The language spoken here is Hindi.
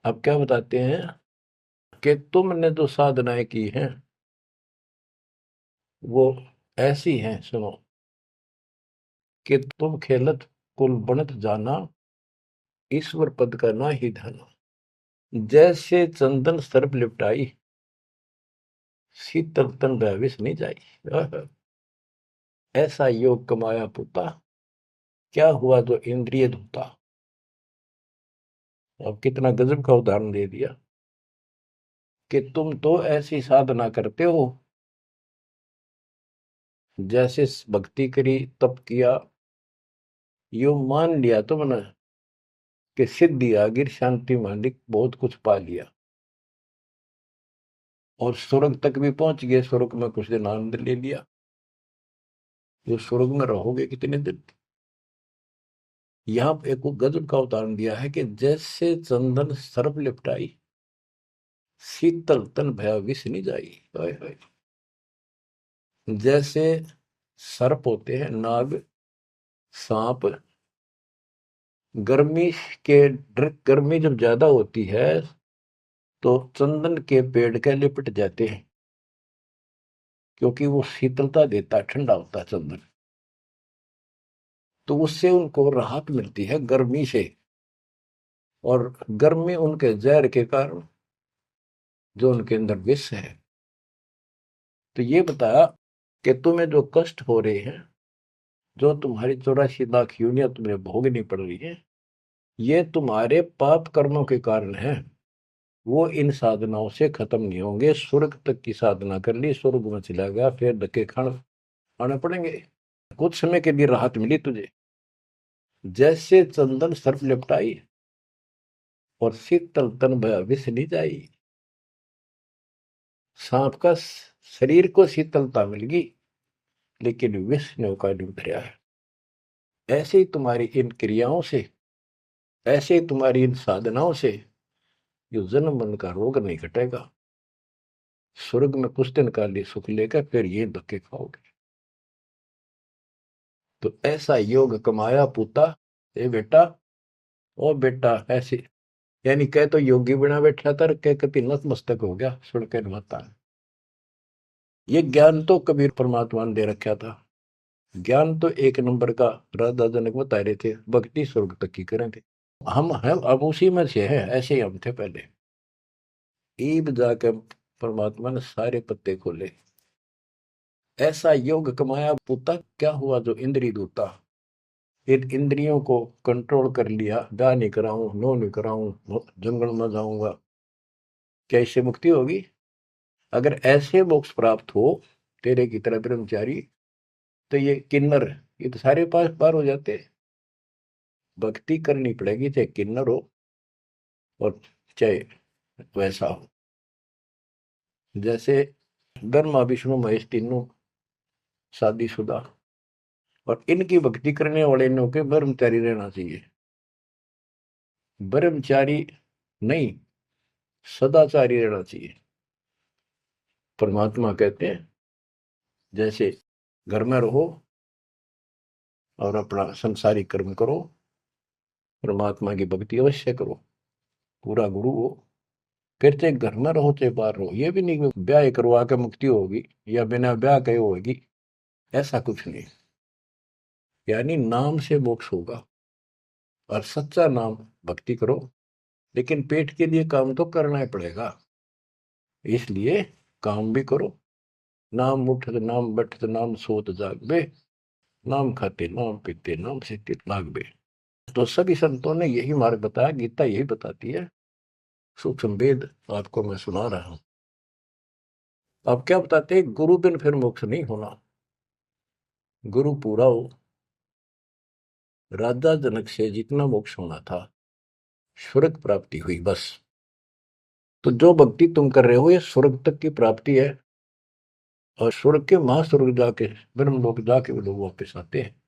अब क्या बताते हैं कि तुमने जो साधनाएं की हैं वो ऐसी हैं, सुनो, कि तुम खेलत कुल बनत जाना, ईश्वर पद का ना ही धना। जैसे चंदन सर्प लिपटाई, शीतल तन भयविष नहीं जाई। ऐसा योग कमाया पुता, क्या हुआ जो इंद्रिय धूता। अब कितना गजब का उदाहरण दे दिया कि तुम तो ऐसी साधना करते हो, जैसे भक्ति करी, तप किया, यो मान लिया तुमने कि सिद्धि आ गई, शांति मालिक, बहुत कुछ पा लिया और स्वर्ग तक भी पहुंच गए। स्वर्ग में कुछ दिन आनंद ले लिया। जो स्वर्ग में रहोगे कितने दिन। यहाँ एक गजब का उदाहरण दिया है कि जैसे चंदन सर्प लिपटाई, शीतल तन भया विष नहीं जाई। हाय हाय। जैसे सर्प होते हैं, नाग, सांप, गर्मी के गर्मी जब ज्यादा होती है तो चंदन के पेड़ के लिपट जाते हैं, क्योंकि वो शीतलता देता है, ठंडा होता है चंदन। तो उससे उनको राहत मिलती है गर्मी से, और गर्मी उनके जहर के कारण जो उनके अंदर विष है। तो ये बताया कि तुम्हें जो कष्ट हो रहे हैं, जो तुम्हारी 84 लाख यूनियन तुम्हें भोगनी पड़ रही है, ये तुम्हारे पाप कर्मों के कारण है। वो इन साधनाओं से खत्म नहीं होंगे। स्वर्ग तक की साधना कर ली, स्वर्ग में चला गया, फिर धक्के खाने आने पड़ेंगे। कुछ समय के लिए राहत मिली तुझे, जैसे चंदन सर्प लिपटाई और शीतल तन भया विष नहीं जाई। सांप का शरीर को शीतलता मिल गई, लेकिन विष ने का नहीं उतरा है। ऐसे ही तुम्हारी इन क्रियाओं से, ऐसे ही तुम्हारी इन साधनाओं से जो जन्म मन का रोग नहीं घटेगा। स्वर्ग में कुछ दिन का लिए सुख लेकर फिर ये धक्के खाओगे। तो ऐसा योग कमाया पूता, ए बेटा। ओ बेटा ऐसे, यानी कह तो योगी बना बैठा था, कह कति नतमस्तक हो गया सुन के माता। ये ज्ञान तो कबीर परमात्मा ने दे रखा था। ज्ञान तो एक नंबर का राधा जनक बता रहे थे, भक्ति स्वर्ग तक की करें थे। हम हैं अब उसी में से हैं, ऐसे ही हम थे पहले। ईब जाकर परमात्मा ने सारे पत्ते खोले। ऐसा योग कमाया पुता, क्या हुआ जो इंद्रिय दूता। इन इंद्रियों को कंट्रोल कर लिया, ब्याह नहीं कराऊं, नो नहीं कराऊं, जंगल में जाऊंगा, क्या इससे मुक्ति होगी। अगर ऐसे मोक्ष प्राप्त हो तेरे की तरह ब्रह्मचारी, तो ये किन्नर, ये तो सारे पास पार हो जाते। भक्ति करनी पड़ेगी, चाहे किन्नर हो और चाहे वैसा हो। जैसे ब्रह्मा विष्णु महेश तीनों शादीशुदा, और इनकी भक्ति करने वाले इनों के ब्रह्मचारी रहना चाहिए। ब्रह्मचारी नहीं, सदाचारी रहना चाहिए। परमात्मा कहते हैं जैसे घर में रहो और अपना संसारिक कर्म करो, परमात्मा की भक्ति अवश्य करो, पूरा गुरु हो। फिर चाहे घर में रहो चाहे बाहर रहो। ये भी नहीं कि ब्याह करवा के मुक्ति होगी या बिना ब्याह के होगी, ऐसा कुछ नहीं। यानी नाम से मोक्ष होगा, और सच्चा नाम भक्ति करो, लेकिन पेट के लिए काम तो करना ही पड़ेगा। इसलिए काम भी करो। नाम उठत नाम बैठत नाम सोत जागबे, नाम खाते नाम पीते नाम से लागबे। तो सभी संतों ने यही मार्ग बताया, गीता यही बताती है। सूक्ष्म वेद आपको मैं सुना रहा हूं। अब क्या बताते हैं, गुरु बिन फिर मोक्ष नहीं होना। गुरु पूरा हो, राजा जनक से जितना मोक्ष होना था, स्वर्ग प्राप्ति हुई बस। तो जो भक्ति तुम कर रहे हो ये स्वर्ग तक की प्राप्ति है, और स्वर्ग के महास्वर्ग जाके, ब्रह्मलोक जाके वो लोग वापस आते हैं।